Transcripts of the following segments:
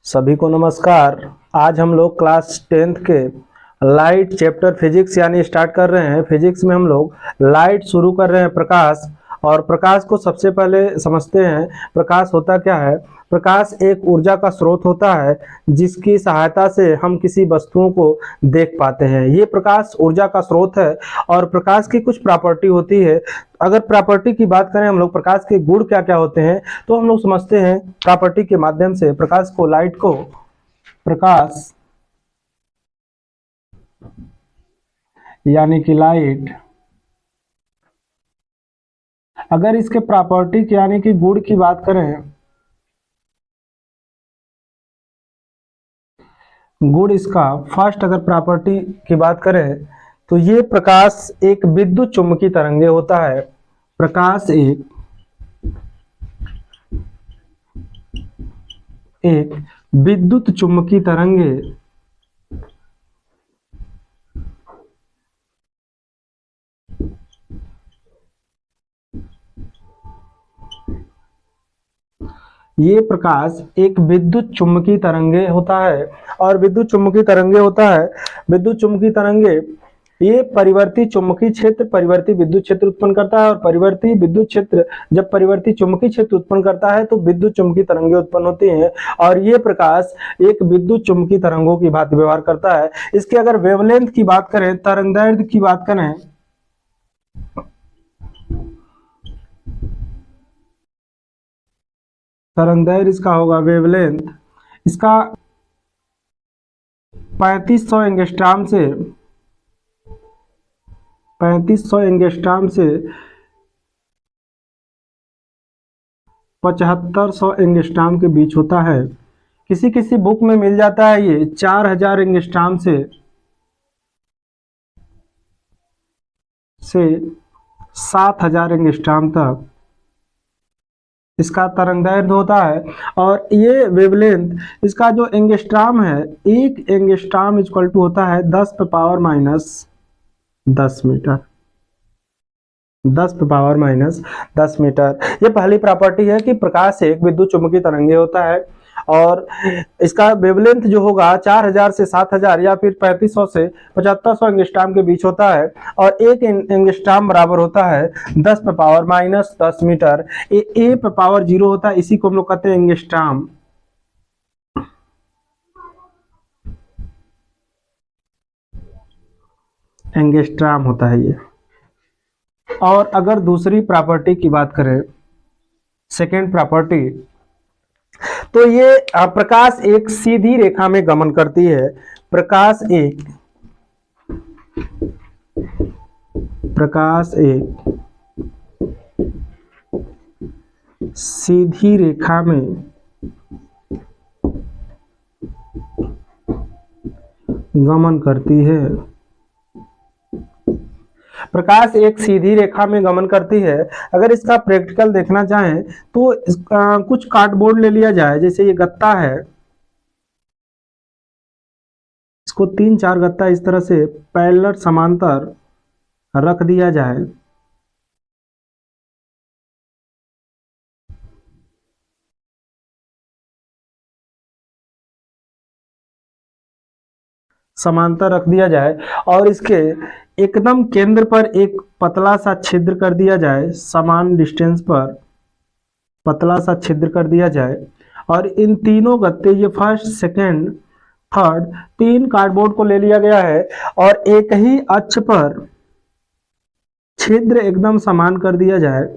सभी को नमस्कार। आज हम लोग क्लास 10th के लाइट चैप्टर फिजिक्स यानी स्टार्ट कर रहे हैं। फिजिक्स में हम लोग लाइट शुरू कर रहे हैं, प्रकाश। और प्रकाश को सबसे पहले समझते हैं, प्रकाश होता क्या है। प्रकाश एक ऊर्जा का स्रोत होता है जिसकी सहायता से हम किसी वस्तुओं को देख पाते हैं। ये प्रकाश ऊर्जा का स्रोत है और प्रकाश की कुछ प्रॉपर्टी होती है। अगर प्रॉपर्टी की बात करें हम लोग, प्रकाश के गुण क्या क्या होते हैं, तो हम लोग समझते हैं प्रॉपर्टी के माध्यम से। प्रकाश को, लाइट को, प्रकाश यानी कि लाइट, अगर इसके प्रॉपर्टी यानी कि गुण की बात करें, गुण इसका फर्स्ट अगर प्रॉपर्टी की बात करें तो ये प्रकाश एक विद्युत चुम्बकीय तरंगे होता है। प्रकाश एक विद्युत चुम्बकीय तरंगे ये प्रकाश एक विद्युत चुम्बकीय तरंगे होता है। और विद्युत चुम्बकीय तरंगे होता है, विद्युत चुम्बकीय तरंगे ये परिवर्ती चुम्बकीय क्षेत्र, परिवर्ती विद्युत क्षेत्र उत्पन्न करता है। और परिवर्ती विद्युत क्षेत्र जब परिवर्ती चुम्बकीय क्षेत्र उत्पन्न करता है तो विद्युत चुम्बकीय तरंगे उत्पन्न होती हैं। और ये प्रकाश एक विद्युत चुम्बकीय तरंगों की भांति व्यवहार करता है। इसके अगर वेवलेंथ की बात करें, तरंगदैर्घ्य की बात करें, तरंगदैर्घ्य इसका होगा वेवलेंथ, इसका 3500 एंगस्ट्रॉम से 7500 एंगस्ट्रॉम के बीच होता है। किसी किसी बुक में मिल जाता है ये 4000 एंगस्ट्रॉम से 7000 एंगस्ट्रॉम तक इसका तरंगदैर्घ्य होता है। और ये वेवलेंथ, इसका जो एंगस्ट्रॉम है, एक एंगस्ट्रॉम इक्वल टू होता है 10 पे पावर माइनस 10 मीटर, 10 पे पावर माइनस 10 मीटर। ये पहली प्रॉपर्टी है कि प्रकाश एक विद्युत चुम्बकीय तरंगे होता है। और इसका वेवलेंथ जो होगा 4000 से 7000 या फिर 3500 से 7500 एंगस्ट्रॉम के बीच होता है। और एक एंगस्ट्रॉम बराबर होता है 10 पे पावर माइनस 10 मीटर। ए पे पावर 0 होता है, इसी को हम लोग कहते हैं एंगस्ट्रॉम। एंगस्ट्रॉम होता है ये। और अगर दूसरी प्रॉपर्टी की बात करें, सेकेंड प्रॉपर्टी, तो ये प्रकाश एक सीधी रेखा में गमन करती है। प्रकाश एक सीधी रेखा में गमन करती है। प्रकाश एक सीधी रेखा में गमन करती है। अगर इसका प्रैक्टिकल देखना चाहें तो कुछ कार्डबोर्ड ले लिया जाए, जैसे ये गत्ता है, इसको 3-4 गत्ता इस तरह से पैरेलल समांतर रख दिया जाए। समांतर रख दिया जाए और इसके एकदम केंद्र पर एक पतला सा छिद्र कर दिया जाए, समान डिस्टेंस पर पतला सा छिद्र कर दिया जाए। और इन तीनों गत्ते, ये फर्स्ट, सेकंड, थर्ड, 3 कार्डबोर्ड को ले लिया गया है और एक ही अक्ष पर छिद्र एकदम समान कर दिया जाए।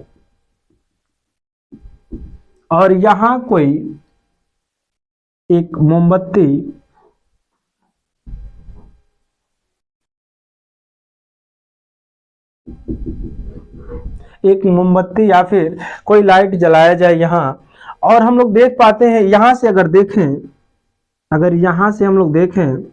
और यहां कोई एक मोमबत्ती, या फिर कोई लाइट जलाया जाए यहां। और हम लोग देख पाते हैं यहां से, अगर देखें, अगर यहां से हम लोग देखें,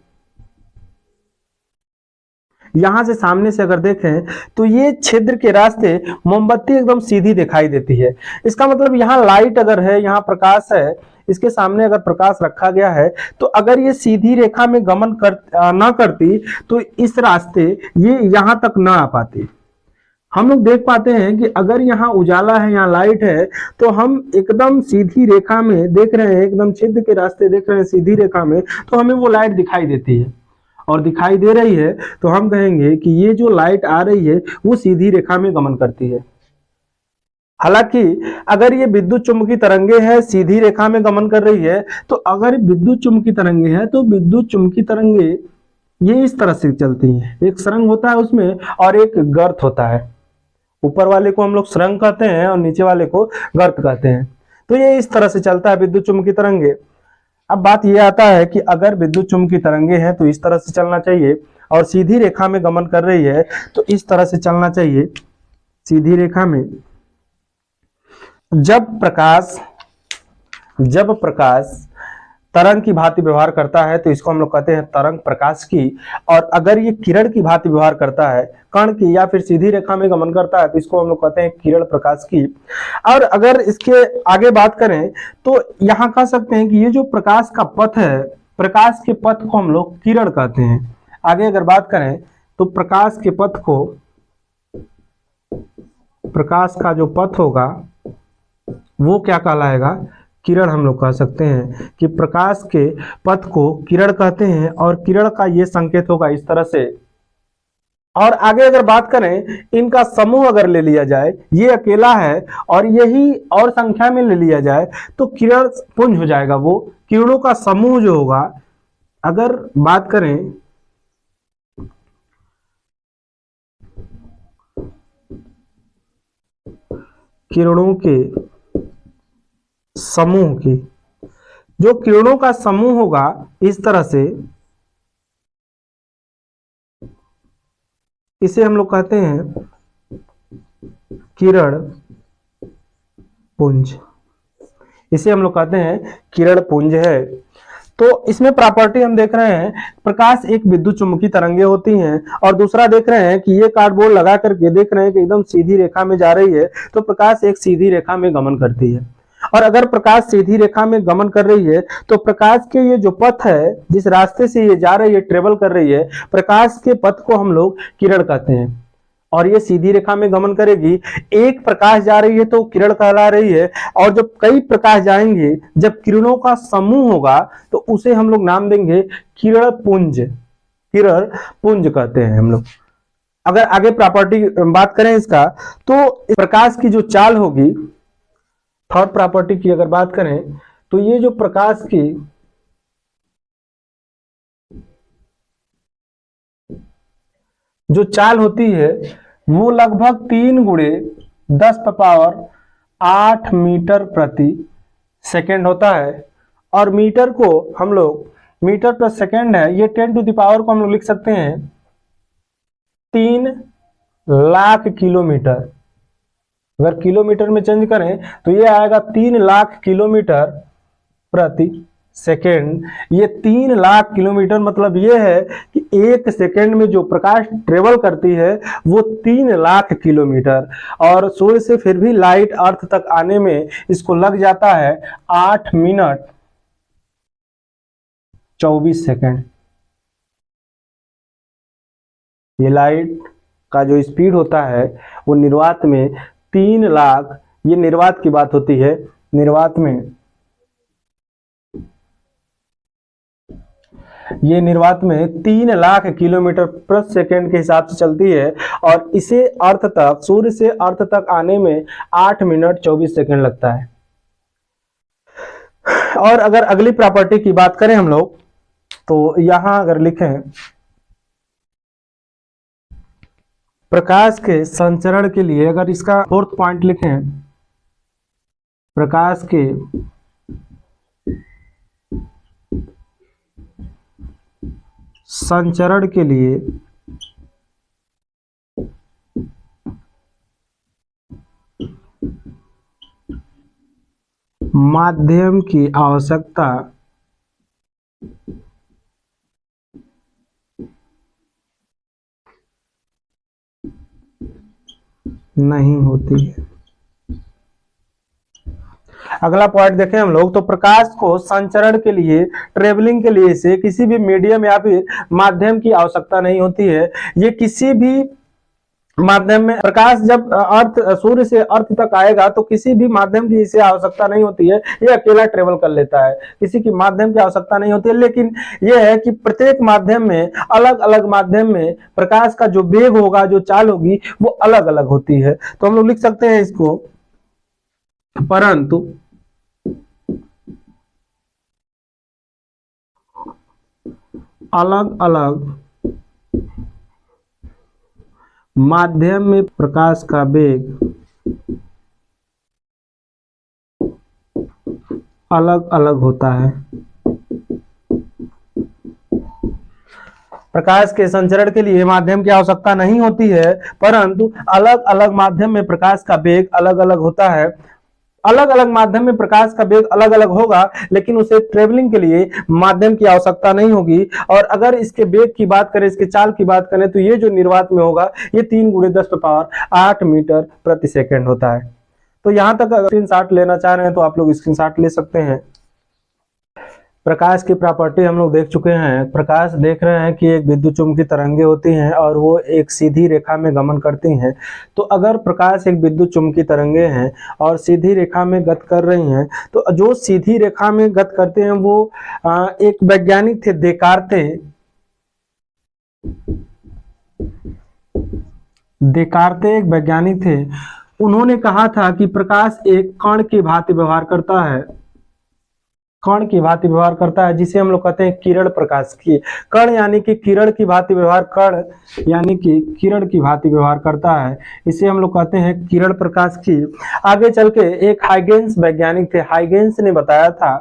यहां से सामने से अगर देखें तो ये छिद्र के रास्ते मोमबत्ती एकदम सीधी दिखाई देती है। इसका मतलब यहाँ लाइट अगर है, यहाँ प्रकाश है, इसके सामने अगर प्रकाश रखा गया है तो अगर ये सीधी रेखा में गमन ना करती तो इस रास्ते ये यहां तक ना आ पाती। हम लोग देख पाते हैं कि अगर यहाँ उजाला है, यहाँ लाइट है, तो हम एकदम सीधी रेखा में देख रहे हैं, एकदम छिद्र के रास्ते देख रहे हैं सीधी रेखा में, तो हमें वो लाइट दिखाई देती है और दिखाई दे रही है, तो हम कहेंगे कि ये जो लाइट आ रही है वो सीधी रेखा में गमन करती है। हालांकि अगर ये विद्युत चुम्बकीय तरंगे हैं, सीधी रेखा में गमन कर रही है, तो अगर विद्युत चुम्बकीय तरंगे हैं तो विद्युत चुम्बकीय तरंगे ये इस तरह से चलती हैं, एक सुरंग होता है उसमें और एक गर्त होता है। ऊपर वाले को हम लोग सुरंग कहते हैं और नीचे वाले को गर्त कहते हैं। तो ये इस तरह से चलता है विद्युत चुम्बकीय तरंगे। अब बात ये आता है कि अगर विद्युत चुम्बकीय तरंगे हैं तो इस तरह से चलना चाहिए, और सीधी रेखा में गमन कर रही है तो इस तरह से चलना चाहिए सीधी रेखा में। जब प्रकाश तरंग की भांति व्यवहार करता है तो इसको हम लोग कहते हैं तरंग प्रकाश की, और अगर ये किरण की भांति व्यवहार करता है, कण की, या फिर सीधी रेखा में गमन करता है तो इसको हम लोग कहते हैं किरण प्रकाश की। और अगर इसके आगे बात करें तो यहाँ कह सकते हैं कि ये जो प्रकाश का पथ है, प्रकाश के पथ को हम लोग किरण कहते हैं। आगे अगर बात करें तो प्रकाश के पथ को, प्रकाश का जो पथ होगा वो क्या कहलाएगा, किरण हम लोग कह सकते हैं कि प्रकाश के पथ को किरण कहते हैं, और किरण का ये संकेत होगा इस तरह से। और आगे अगर बात करें, इनका समूह अगर ले लिया जाए, ये अकेला है और यही और संख्या में ले लिया जाए तो किरण पुंज हो जाएगा। वो किरणों का समूह जो होगा, अगर बात करें किरणों के समूह की, जो किरणों का समूह होगा इस तरह से, इसे हम लोग कहते हैं किरण पुंज। इसे हम लोग कहते हैं किरण पुंज है। तो इसमें प्रॉपर्टी हम देख रहे हैं, प्रकाश एक विद्युत चुम्बकीय तरंगे होती हैं, और दूसरा देख रहे हैं कि ये कार्डबोर्ड लगा करके देख रहे हैं कि एकदम सीधी रेखा में जा रही है, तो प्रकाश एक सीधी रेखा में गमन करती है। और अगर प्रकाश सीधी रेखा में गमन कर रही है तो प्रकाश के ये जो पथ है, जिस रास्ते से ये जा रही है, ट्रेवल कर रही है, प्रकाश के पथ को हम लोग किरण कहते हैं। और ये सीधी रेखा में गमन करेगी, एक प्रकाश जा रही है तो किरण कहला रही है, और जब कई प्रकाश जाएंगे, जब किरणों का समूह होगा तो उसे हम लोग नाम देंगे किरण पुंज। किरण पुंज कहते हैं हम लोग। अगर आगे प्रॉपर्टी बात करें इसका, तो प्रकाश की जो चाल होगी, थर्ड प्रॉपर्टी की अगर बात करें, तो ये जो प्रकाश की जो चाल होती है वो लगभग 3 गुणे 10⁸ मीटर प्रति सेकेंड होता है। और मीटर को हम लोग, मीटर प्लस सेकेंड है, ये 10⁻⁴ को हम लोग लिख सकते हैं 3 लाख किलोमीटर। अगर किलोमीटर में चेंज करें तो ये आएगा 3 लाख किलोमीटर प्रति सेकेंड। ये 3 लाख किलोमीटर मतलब ये है कि एक सेकेंड में जो प्रकाश ट्रेवल करती है वो 3 लाख किलोमीटर, और सूर्य से फिर भी लाइट अर्थ तक आने में इसको लग जाता है 8 मिनट 24 सेकेंड। ये लाइट का जो स्पीड होता है वो निर्वात में 3 लाख, ये निर्वात की बात होती है, निर्वात में ये निर्वात में 3 लाख किलोमीटर प्रति सेकेंड के हिसाब से चलती है, और इसे अर्थ तक, सूर्य से अर्थ तक आने में 8 मिनट 24 सेकेंड लगता है। और अगर अगली प्रॉपर्टी की बात करें हम लोग, तो यहां अगर लिखें प्रकाश के संचरण के लिए, अगर इसका फोर्थ पॉइंट लिखें, प्रकाश के संचरण के लिए माध्यम की आवश्यकता नहीं होती है। अगला पॉइंट देखें हम लोग, तो प्रकाश को संचरण के लिए, ट्रेवलिंग के लिए से किसी भी मीडियम या फिर माध्यम की आवश्यकता नहीं होती है। ये किसी भी माध्यम में प्रकाश जब अर्थ सूर्य से अर्थ तक आएगा तो किसी भी माध्यम की इसे आवश्यकता नहीं होती है, ये अकेला ट्रेवल कर लेता है, किसी की माध्यम की आवश्यकता नहीं होती है। लेकिन ये है कि प्रत्येक माध्यम में, अलग अलग माध्यम में प्रकाश का जो वेग होगा, जो चाल होगी, वो अलग अलग होती है। तो हम लोग लिख सकते हैं इसको, परंतु अलग अलग माध्यम में प्रकाश का वेग अलग अलग होता है। प्रकाश के संचरण के लिए माध्यम की आवश्यकता नहीं होती है, परंतु अलग अलग माध्यम में प्रकाश का वेग अलग अलग होता है। अलग अलग माध्यम में प्रकाश का वेग अलग अलग होगा, लेकिन उसे ट्रेवलिंग के लिए माध्यम की आवश्यकता नहीं होगी। और अगर इसके वेग की बात करें, इसके चाल की बात करें, तो ये जो निर्वात में होगा, ये 3 × 10⁸ मीटर प्रति सेकेंड होता है। तो यहां तक अगर स्क्रीनशॉट लेना चाह रहे हैं तो आप लोग स्क्रीनशॉट ले सकते हैं। प्रकाश की प्रॉपर्टी हम लोग देख चुके हैं। प्रकाश देख रहे हैं कि एक विद्युत चुम्बकीय तरंगे होती हैं और वो एक सीधी रेखा में गमन करती हैं। तो अगर प्रकाश एक विद्युत चुम्बकीय तरंगे हैं और सीधी रेखा में गति कर रही हैं, तो जो सीधी रेखा में गति करते हैं वो एक वैज्ञानिक थे, देकार्ते एक वैज्ञानिक थे। उन्होंने कहा था कि प्रकाश एक कण की भांति व्यवहार करता है, कण की भांति व्यवहार करता है, जिसे हम लोग कहते हैं किरण प्रकाश की। कण यानी कि किरण की भांति व्यवहार, कण यानी कि किरण की भांति व्यवहार करता है, इसे हम लोग कहते हैं किरण प्रकाश की। आगे चल के एक हाइगेंस वैज्ञानिक थे, हाइगेंस ने बताया था,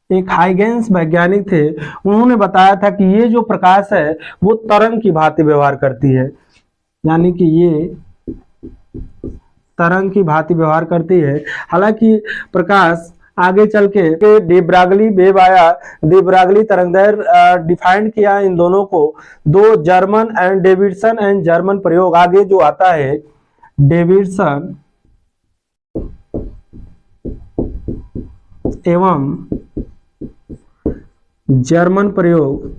एक हाइगेंस वैज्ञानिक थे। उन्होंने बताया था कि ये जो प्रकाश है वो तरंग की भांति व्यवहार करती है, यानी कि ये तरंग की भांति व्यवहार करती है। हालांकि प्रकाश आगे चल के डी ब्रागली वेव आया, डी ब्रागली तरंगदैर्घ्य डिफाइंड किया इन दोनों को, 2 German and Davidson and German प्रयोग। आगे जो आता है डेविडसन एवं जर्मन प्रयोग,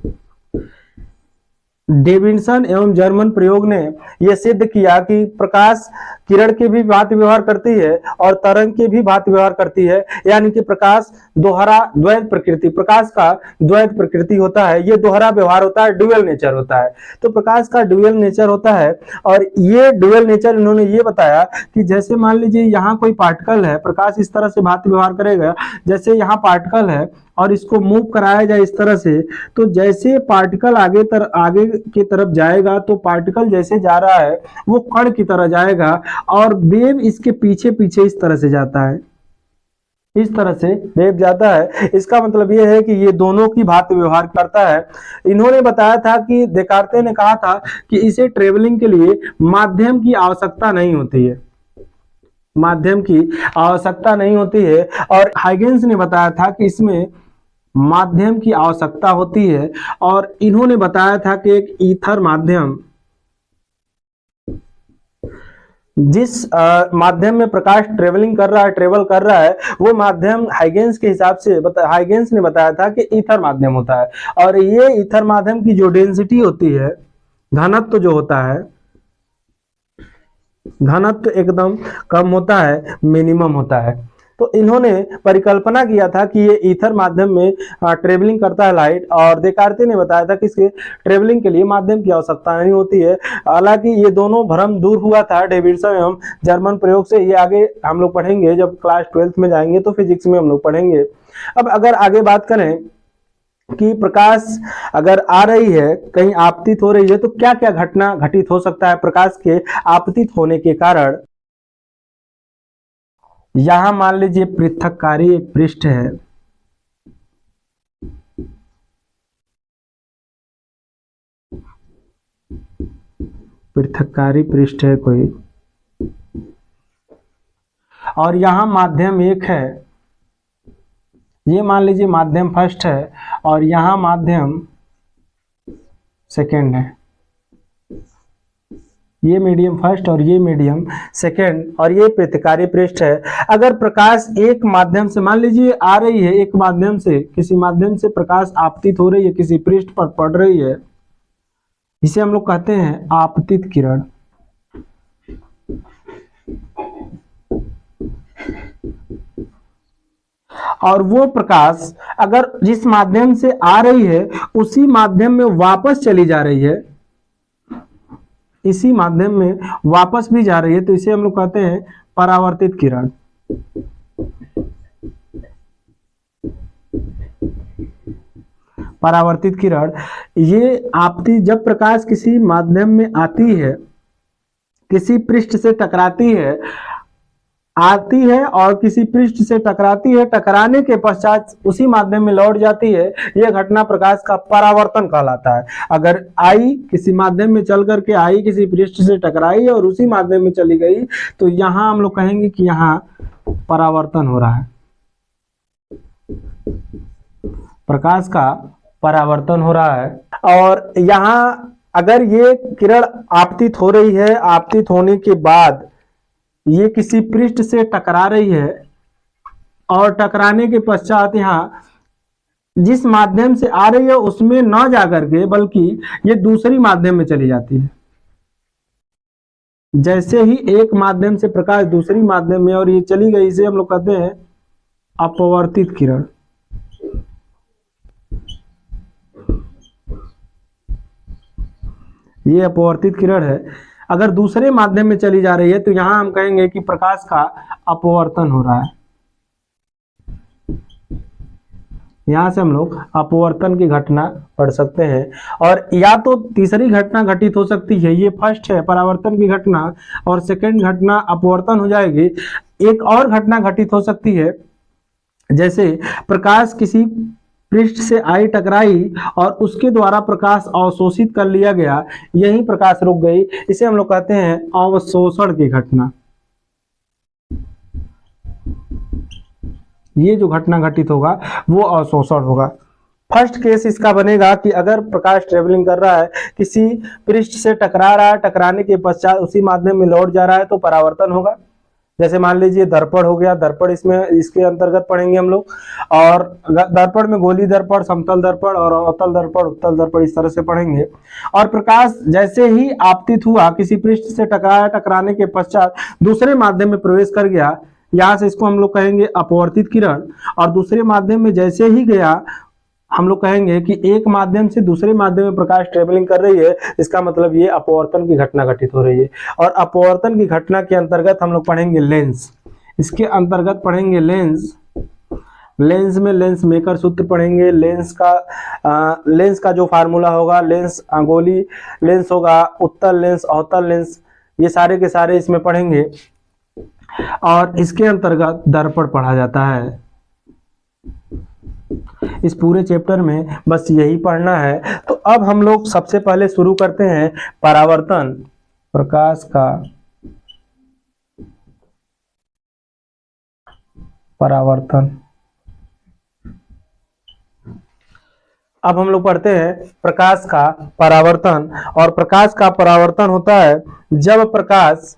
डेविडसन एवं जर्मन प्रयोग ने यह सिद्ध किया कि प्रकाश किरण की भी भांति व्यवहार करती है और तरंग की भी भांति व्यवहार करती है, यानी कि प्रकाश द्वैत प्रकृति, प्रकाश का द्वैत प्रकृति होता है, ये दोहरा व्यवहार होता है, ड्यूअल नेचर होता है। तो प्रकाश का ड्यूअल नेचर होता है, और ये ड्यूअल नेचर इन्होंने ये बताया कि जैसे मान लीजिए यहाँ कोई पार्टिकल है, प्रकाश इस तरह से भांति व्यवहार करेगा, जैसे यहाँ पार्टिकल है और इसको मूव कराया जाए इस तरह से, तो जैसे पार्टिकल आगे की तरफ जाएगा, तो पार्टिकल जैसे जा रहा है वो कण की तरह जाएगा, और वेव इसके पीछे पीछे इस तरह से जाता है, इस तरह से वेव जाता है। इसका मतलब यह है कि ये दोनों की भांति व्यवहार करता है। इन्होंने बताया था कि देकार्ते ने कहा था कि इसे ट्रेवलिंग के लिए माध्यम की आवश्यकता नहीं होती है, माध्यम की आवश्यकता नहीं होती है, और हाइगेंस ने बताया था कि इसमें माध्यम की आवश्यकता होती है। और इन्होंने बताया था कि एक ईथर माध्यम, जिस माध्यम में प्रकाश ट्रेवल कर रहा है, वो माध्यम हाइगेंस के हिसाब से हाइगेंस ने बताया था कि ईथर माध्यम होता है। और ये ईथर माध्यम की जो डेंसिटी होती है, घनत्व जो होता है, घनत्व एकदम कम होता है, मिनिमम होता है। तो इन्होंने परिकल्पना किया था कि ये ईथर माध्यम में ट्रेवलिंग करता है लाइट, और देकार्ते ने बताया था कि इसके ट्रेवलिंग के लिए माध्यम की आवश्यकता नहीं होती है। हालांकि ये दोनों भ्रम दूर हुआ था डेविडसन एवं जर्मन प्रयोग से। ये आगे हम लोग पढ़ेंगे, जब क्लास 12th में जाएंगे तो फिजिक्स में हम लोग पढ़ेंगे। अब अगर आगे बात करें कि प्रकाश अगर आ रही है, कहीं आपतित हो रही है, तो क्या क्या घटना घटित हो सकता है प्रकाश के आपतित होने के कारण। यहां मान लीजिए पृथक्कारी एक पृष्ठ है, पृथक्कारी पृष्ठ है कोई, और यहां माध्यम 1 है, ये मान लीजिए माध्यम फर्स्ट है और यहां माध्यम सेकेंड है। ये मीडियम फर्स्ट और ये मीडियम सेकेंड, और ये प्रतिकारी पृष्ठ है। अगर प्रकाश एक माध्यम से, मान लीजिए आ रही है एक माध्यम से, किसी माध्यम से प्रकाश आपतित हो रही है, किसी पृष्ठ पर पड़ रही है, इसे हम लोग कहते हैं आपतित किरण। और वो प्रकाश अगर जिस माध्यम से आ रही है उसी माध्यम में वापस चली जा रही है, इसी माध्यम में वापस भी जा रही है, तो इसे हम लोग कहते हैं परावर्तित किरण। परावर्तित किरण ये आपती, जब प्रकाश किसी माध्यम में आती है, किसी पृष्ठ से टकराती है, आती है और किसी पृष्ठ से टकराती है, टकराने के पश्चात उसी माध्यम में लौट जाती है, यह घटना प्रकाश का परावर्तन कहलाता है। अगर आई किसी माध्यम में चल करके आई, किसी पृष्ठ से टकराई और उसी माध्यम में चली गई, तो यहां हम लोग कहेंगे कि यहां परावर्तन हो रहा है, प्रकाश का परावर्तन हो रहा है। और यहां अगर ये किरण आपतित हो रही है, आपतित होने के बाद ये किसी पृष्ठ से टकरा रही है और टकराने के पश्चात यहाँ जिस माध्यम से आ रही है उसमें न जाकर के बल्कि ये दूसरी माध्यम में चली जाती है। जैसे ही एक माध्यम से प्रकाश दूसरी माध्यम में और ये चली गई, इसे हम लोग कहते हैं अपवर्तित किरण। ये अपवर्तित किरण है। अगर दूसरे माध्यम में चली जा रही है तो यहां हम कहेंगे कि प्रकाश का अपवर्तन हो रहा है। यहां से हम लोग अपवर्तन की घटना पढ़ सकते हैं। और या तो तीसरी घटना घटित हो सकती है, ये फर्स्ट है परावर्तन की घटना, और सेकंड घटना अपवर्तन हो जाएगी। एक और घटना घटित हो सकती है, जैसे प्रकाश किसी पृष्ठ से आई, टकराई और उसके द्वारा प्रकाश अवशोषित कर लिया गया, यही प्रकाश रुक गई, इसे हम लोग कहते हैं अवशोषण की घटना। ये जो घटना घटित होगा वो अवशोषण होगा। फर्स्ट केस इसका बनेगा कि अगर प्रकाश ट्रेवलिंग कर रहा है, किसी पृष्ठ से टकरा रहा है, टकराने के पश्चात उसी माध्यम में लौट जा रहा है, तो परावर्तन होगा। जैसे मान लीजिए दर्पण हो गया, दर्पण इसमें इसके अंतर्गत पढ़ेंगे हम लोग। और दर्पण में गोली दर्पण, समतल दर्पण और अवतल दर्पण, उत्तल दर्पण, इस तरह से पढ़ेंगे। और प्रकाश जैसे ही आपतित हुआ, किसी पृष्ठ से टकराया, टकराने के पश्चात दूसरे माध्यम में प्रवेश कर गया, यहाँ से इसको हम लोग कहेंगे अपवर्तित किरण। और दूसरे माध्यम में जैसे ही गया, हम लोग कहेंगे कि एक माध्यम से दूसरे माध्यम में प्रकाश ट्रेवलिंग कर रही है, इसका मतलब ये अपवर्तन की घटना घटित हो रही है। और अपवर्तन की घटना के अंतर्गत हम लोग पढ़ेंगे लेंस। इसके अंतर्गत पढ़ेंगे लेंस। लेंस में लेंस मेकर सूत्र पढ़ेंगे। लेंस का जो फार्मूला होगा, लेंस गोली लेंस होगा, उत्तल लेंस, अवतल लेंस, ये सारे के सारे इसमें पढ़ेंगे। और इसके अंतर्गत दर्पण पढ़ा जाता है। इस पूरे चैप्टर में बस यही पढ़ना है। तो अब हम लोग सबसे पहले शुरू करते हैं परावर्तन, प्रकाश का परावर्तन। अब हम लोग पढ़ते हैं प्रकाश का परावर्तन। और प्रकाश का परावर्तन होता है जब प्रकाश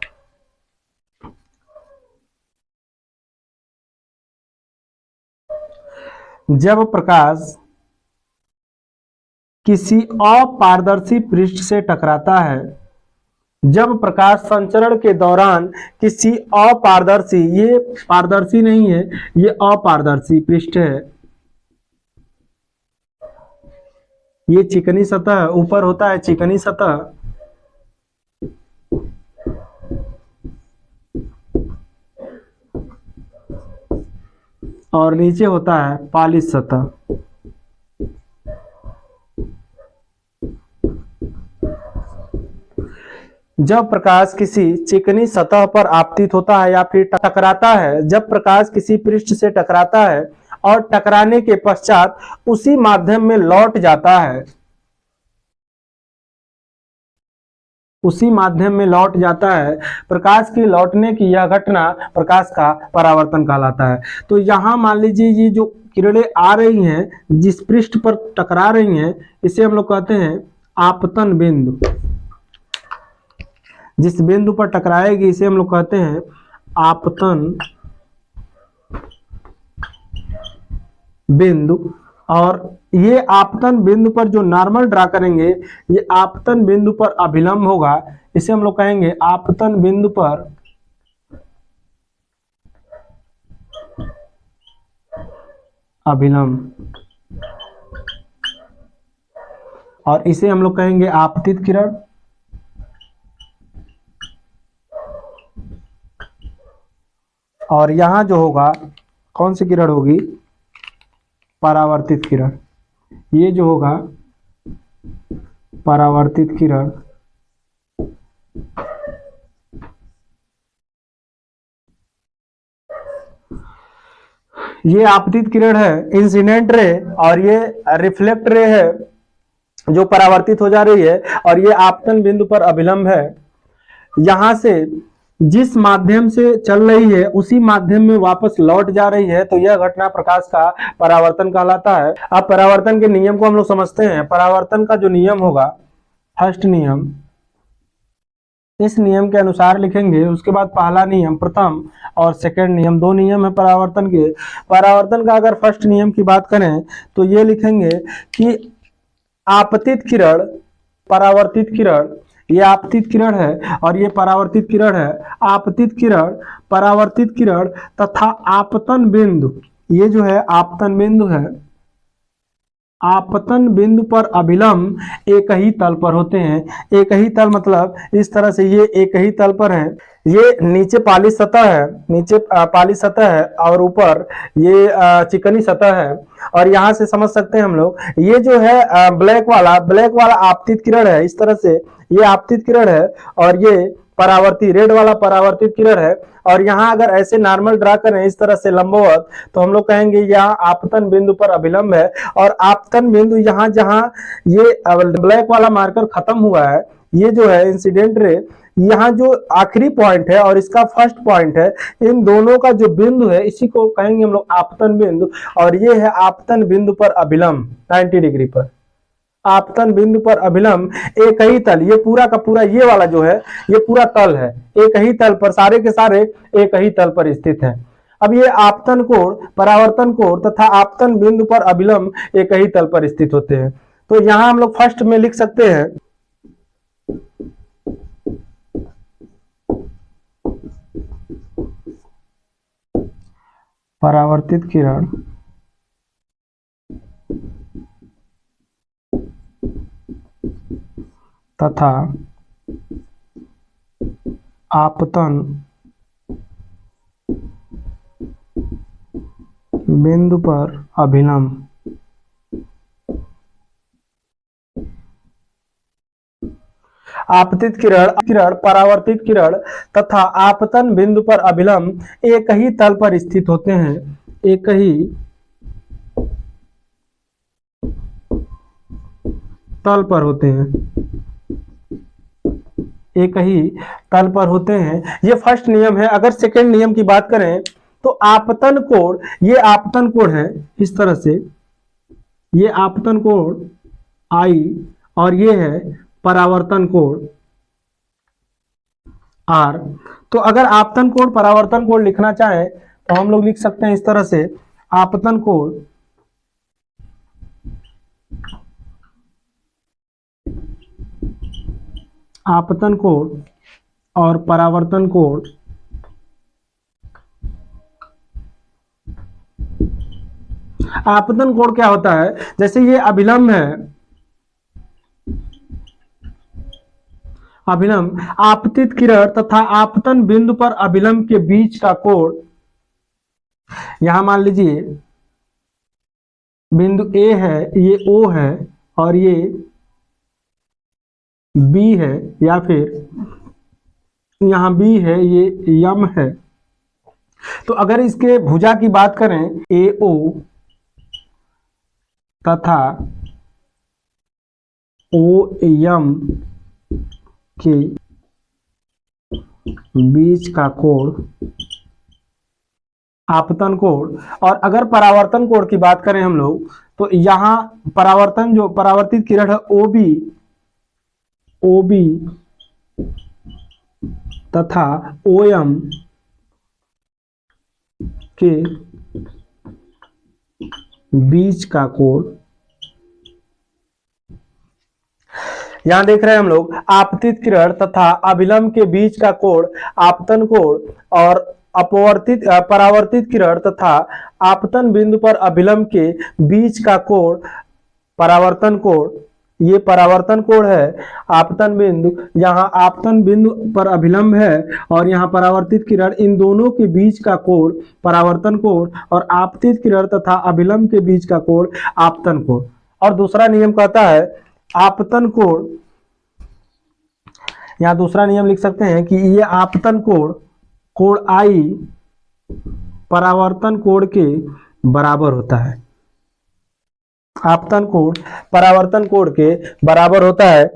किसी अपारदर्शी पृष्ठ से टकराता है। जब प्रकाश संचरण के दौरान किसी अपारदर्शी, ये पारदर्शी नहीं है, ये अपारदर्शी पृष्ठ है, ये चिकनी सतह ऊपर होता है, चिकनी सतह, और नीचे होता है पॉलिश सतह। जब प्रकाश किसी चिकनी सतह पर आपतित होता है या फिर टकराता है, जब प्रकाश किसी पृष्ठ से टकराता है और टकराने के पश्चात उसी माध्यम में लौट जाता है, उसी माध्यम में लौट जाता है, प्रकाश की लौटने की यह घटना प्रकाश का परावर्तन कहलाता है। तो यहां मान लीजिए ये जो किरणें आ रही हैं, जिस पृष्ठ पर टकरा रही हैं, इसे हम लोग कहते हैं आपतन बिंदु। जिस बिंदु पर टकराएगी इसे हम लोग कहते हैं आपतन बिंदु। और ये आपतन बिंदु पर जो नॉर्मल ड्रा करेंगे ये आपतन बिंदु पर अभिलंब होगा, इसे हम लोग कहेंगे आपतन बिंदु पर अभिलंब, और इसे हम लोग कहेंगे आपतित किरण। और यहां जो होगा कौन सी किरण होगी, परावर्तित किरण। ये जो होगा परावर्तित किरण। ये आपतित किरण है, इंसिडेंट रे, और ये रिफ्लेक्ट रे है जो परावर्तित हो जा रही है, और ये आपतन बिंदु पर अभिलंब है। यहां से जिस माध्यम से चल रही है उसी माध्यम में वापस लौट जा रही है, तो यह घटना प्रकाश का परावर्तन कहलाता है। अब परावर्तन के नियम को हम लोग समझते हैं। परावर्तन का जो नियम होगा, फर्स्ट नियम, इस नियम के अनुसार लिखेंगे। उसके बाद पहला नियम, प्रथम और सेकंड नियम, दो नियम है परावर्तन के। परावर्तन का अगर फर्स्ट नियम की बात करें तो ये लिखेंगे कि आपतित किरण, परावर्तित किरण, ये आपतित किरण है और ये परावर्तित किरण है। आपतित किरण, परावर्तित किरण तथा आपतन बिंदु, ये जो है आपतन बिंदु है, आपतन बिंदु पर अभिलंब एक ही तल पर होते हैं। एक ही तल मतलब इस तरह से ये एक ही तल पर है। ये नीचे पालिश सतह है, नीचे पालिश सतह है, और ऊपर ये चिकनी सतह है। और यहाँ से समझ सकते हैं हम लोग, ये जो है ब्लैक वाला आपतित किरण है। इस तरह से ये आपतित किरण है और ये परावर्तित, रेड वाला परावर्तित किरण है। और यहाँ अगर ऐसे नॉर्मल ड्रा करें इस तरह से लंबवत, तो हम लोग कहेंगे यहाँ आपतन बिंदु पर अभिलंब है। और आपतन बिंदु यहाँ जहाँ ये ब्लैक वाला मार्कर खत्म हुआ है, ये जो है इंसिडेंट रे, यहाँ जो आखिरी पॉइंट है और इसका फर्स्ट पॉइंट है, इन दोनों का जो बिंदु है इसी को कहेंगे हम लोग आपतन बिंदु। और ये है आपतन बिंदु पर अभिलंब 90 डिग्री पर। आपतन बिंदु पर अभिलंब एक ही तल, ये पूरा का पूरा ये वाला जो है ये पूरा तल है, एक ही तल पर, सारे के सारे एक ही तल पर स्थित है। अब ये आपतन कोण, परावर्तन कोण तथा आपतन बिंदु पर अभिलंब एक ही तल पर स्थित होते हैं। तो यहां हम लोग फर्स्ट में लिख सकते हैं परावर्तित किरण तथा आपतन बिंदु पर अभिलंब। आपतित किरण, परावर्तित किरण तथा आपतन बिंदु पर अभिलंब एक ही तल पर स्थित होते हैं, एक ही तल पर होते हैं, एक ही तल पर होते हैं। ये फर्स्ट नियम है। अगर सेकंड नियम की बात करें तो आपतन कोण, ये आपतन कोण है इस तरह से, ये आपतन कोण I और ये है परावर्तन कोण R। तो अगर आपतन कोण, परावर्तन कोण लिखना चाहें तो हम लोग लिख सकते हैं इस तरह से, आपतन कोण आपतन कोण और परावर्तन कोण आपतन कोण क्या होता है, जैसे ये अभिलंब है, अभिलंब आपतित किरण तथा आपतन बिंदु पर अभिलंब के बीच का कोण, यहां मान लीजिए बिंदु A है, ये O है और ये B है, या फिर यहां B है, ये M है। तो अगर इसके भुजा की बात करें AO तथा OM के बीच का कोण आपतन कोण। और अगर परावर्तन कोण की बात करें हम लोग तो यहां परावर्तन, जो परावर्तित किरण है OB तथा ओएम के बीच का कोण। यहां देख रहे हैं हम लोग आपतित किरण तथा अभिलंब के बीच का कोण आपतन कोण और परावर्तित किरण तथा आपतन बिंदु पर अभिलंब के बीच का कोण परावर्तन कोण। ये परावर्तन कोण है। आपतन बिंदु, यहाँ आपतन बिंदु पर अभिलंब है और यहाँ परावर्तित किरण, इन दोनों के बीच का कोण परावर्तन कोण और आपतित किरण तथा अभिलंब के बीच का कोण आपतन कोण। और दूसरा नियम कहता है आपतन कोण, यहाँ दूसरा नियम लिख सकते हैं कि ये आपतन कोण कोण आई परावर्तन कोण के बराबर होता है। आपतन कोण परावर्तन कोण के बराबर होता है।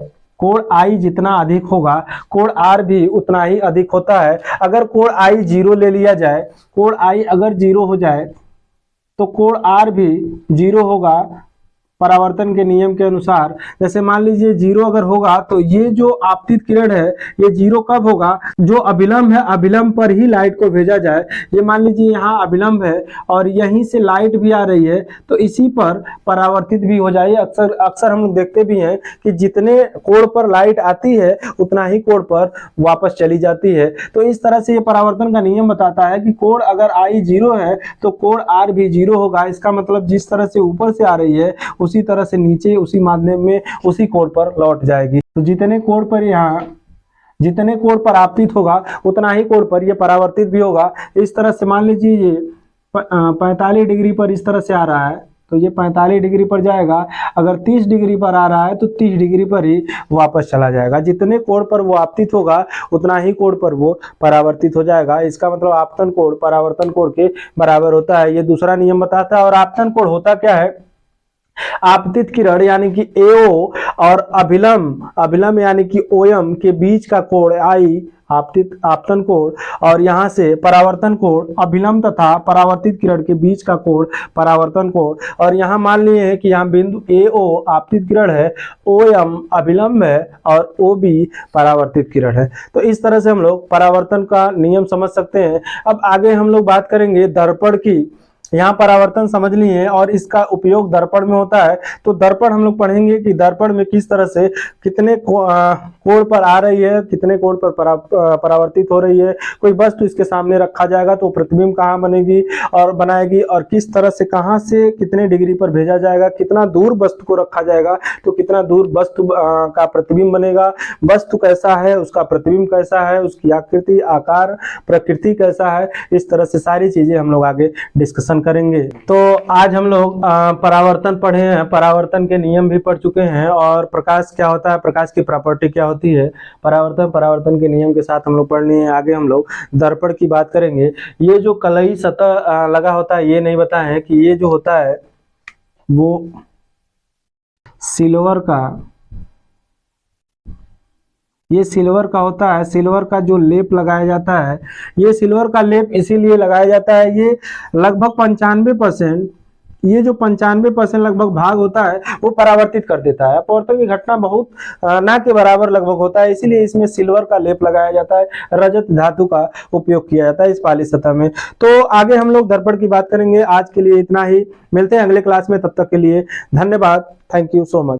कोण आई जितना अधिक होगा कोण आर भी उतना ही अधिक होता है। अगर कोण आई 0 ले लिया जाए, कोण आई अगर 0 हो जाए तो कोण आर भी 0 होगा परावर्तन के नियम के अनुसार। जैसे मान लीजिए 0 अगर होगा तो ये जो आपतित किरण है ये 0 कब होगा, जो अभिलंब है अभिलंब पर ही लाइट को भेजा जाए। ये मान लीजिए यहाँ अभिलंब है और यहीं से लाइट भी आ रही है तो इसी पर परावर्तित भी हो जाए। अक्सर हम लोग देखते भी हैं कि जितने कोण पर लाइट आती है उतना ही कोण पर वापस चली जाती है। तो इस तरह से ये परावर्तन का नियम बताता है कि कोण अगर आई 0 है तो कोण आर भी 0 होगा। इसका मतलब जिस तरह से ऊपर से आ रही है उसी तरह से नीचे उसी माध्यम में उसी कोण पर लौट जाएगी। तो जितने कोण पर आपतित होगा उतना ही कोण पर ये परावर्तित भी होगा। इस तरह से मान लीजिए ये 45 डिग्री पर इस तरह से आ रहा है तो ये 45 डिग्री पर जाएगा। अगर 30 डिग्री पर आ रहा है तो 30 डिग्री पर ही वापस चला जाएगा। जितने कोण पर वो आपतित होगा उतना ही कोण पर वो परावर्तित हो जाएगा। इसका मतलब आपतन कोण परावर्तन कोण के बराबर होता है। ये दूसरा नियम बताता है। और आपतन कोण होता क्या है, आपतित किरण यानी कि एओ और अभिलंब यानी कि ओएम के बीच का कोण आई आपतन कोण और यहाँ से परावर्तन कोण अभिलंब तथा परावर्तित किरण के बीच का कोण परावर्तन कोण। और यहाँ मान लिए कि यहाँ बिंदु एओ आपतित किरण है, ओएम अभिलंब है और ओ बी परावर्तित किरण है। तो इस तरह से हम लोग परावर्तन का नियम समझ सकते हैं। अब आगे हम लोग बात करेंगे दर्पण की। यहाँ परावर्तन समझ लिए और इसका उपयोग दर्पण में होता है। तो दर्पण हम लोग पढ़ेंगे कि दर्पण में किस तरह से कितने कोण पर आ रही है, कितने कोण पर परावर्तित हो रही है। कोई वस्तु इसके सामने रखा जाएगा तो प्रतिबिंब कहाँ बनेगी और बनाएगी और किस तरह से कहाँ से कितने डिग्री पर भेजा जाएगा, कितना दूर वस्तु को रखा जाएगा तो कितना दूर वस्तु का प्रतिबिंब बनेगा, वस्तु कैसा है उसका प्रतिबिंब कैसा है, उसकी आकृति आकार प्रकृति कैसा है। इस तरह से सारी चीजें हम लोग आगे डिस्कशन करेंगे। तो आज हम लोग परावर्तन पढ़े हैं, परावर्तन के नियम भी पढ़ चुके हैं और प्रकाश क्या होता है, प्रकाश की प्रॉपर्टी क्या होती है, परावर्तन के नियम के साथ हम लोग पढ़ लिए। आगे हम लोग दर्पण की बात करेंगे। ये जो कलई सतह लगा होता है ये नहीं बताए हैं कि ये जो होता है वो सिल्वर का होता है। सिल्वर का जो लेप लगाया जाता है, ये सिल्वर का लेप इसीलिए लगाया जाता है, ये लगभग 95%, ये जो 95% लगभग भाग होता है वो परावर्तित कर देता है। अपवर्तन की घटना बहुत ना के बराबर लगभग होता है, इसीलिए इसमें सिल्वर का लेप लगाया जाता है, रजत धातु का उपयोग किया जाता है इस पाली सतह में। तो आगे हम लोग दर्पण की बात करेंगे। आज के लिए इतना ही, मिलते हैं अगले क्लास में, तब तक के लिए धन्यवाद। Thank you so much.